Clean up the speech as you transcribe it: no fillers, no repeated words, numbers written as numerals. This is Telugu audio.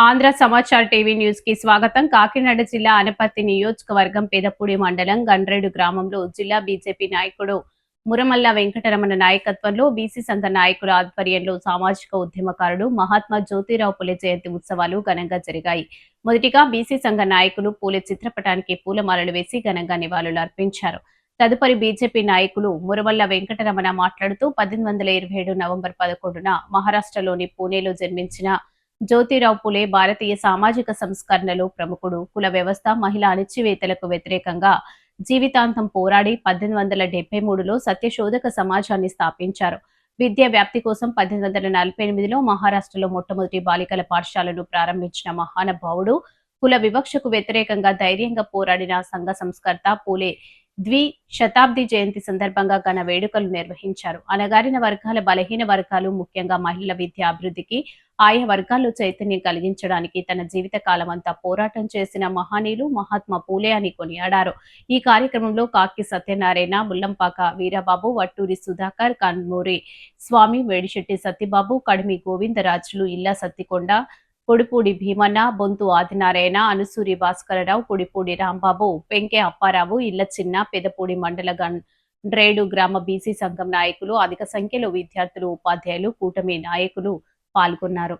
ఆంధ్ర సమాచార్ టీవీ న్యూస్ కి స్వాగతం. కాకినాడ జిల్లా అనపర్తి నియోజకవర్గం పెదపూడి మండలం గండ్రేడు గ్రామంలో జిల్లా బీజేపీ నాయకుడు మురమల్ల వెంకటరమణ నాయకత్వంలో బీసీ సంఘ నాయకుల ఆధ్వర్యంలో సామాజిక ఉద్యమకారుడు మహాత్మా జ్యోతిరావు పులే జయంతి ఉత్సవాలు ఘనంగా జరిగాయి. మొదటిగా బీసీ సంఘ నాయకులు పూలే చిత్రపటానికి పూలమాలలు వేసి ఘనంగా నివాళులు అర్పించారు. తదుపరి బీజేపీ నాయకులు మురమల్ల వెంకటరమణ మాట్లాడుతూ 1827 నవంబర్ 11న మహారాష్ట్రలోని పూణేలో జన్మించిన జ్యోతిరావు పులే భారతీయ సామాజిక సంస్కరణలో ప్రముఖుడు. కుల వ్యవస్థ, మహిళా అణచివేతలకు వ్యతిరేకంగా జీవితాంతం పోరాడి 1873లో సత్యశోధక సమాజాన్ని స్థాపించారు. విద్యా వ్యాప్తి కోసం 1848లో మహారాష్ట్రలో మొట్టమొదటి బాలికల పాఠశాలను ప్రారంభించిన మహానుభావుడు. కుల వివక్షకు వ్యతిరేకంగా ధైర్యంగా పోరాడిన సంఘ సంస్కర్త పూలే శతాబ్ది జయంతి సందర్భంగా ఘన వేడుకలు నిర్వహించారు. అణగారిన వర్గాల, బలహీన వర్గాలు, ముఖ్యంగా మహిళల విద్య అభివృద్ధికి, ఆయా వర్గాల్లో చైతన్యం కలిగించడానికి తన జీవిత కాలమంతా పోరాటం చేసిన మహనీయులు మహాత్మా పూలే అని కొనియాడారు. ఈ కార్యక్రమంలో కాకి సత్యనారాయణ, ముల్లంపాక వీరబాబు, వట్టూరి సుధాకర్, కన్మూరి స్వామి, వేడిశెట్టి సత్యబాబు, కడిమి గోవిందరాజులు, ఇల్లా సత్తికొండ, పొడిపూడి భీమన్న, బొంతు ఆదినారాయణ, అనుసూరి భాస్కరరావు, పొడిపూడి రాంబాబు, పెంకె అప్పారావు, ఇళ్ల చిన్న, పెదపూడి మండల గండ్రేడు గ్రామ బీసీ సంఘం నాయకులు, అధిక సంఖ్యలో విద్యార్థులు, ఉపాధ్యాయులు, కూటమి నాయకులు పాల్గొన్నారు.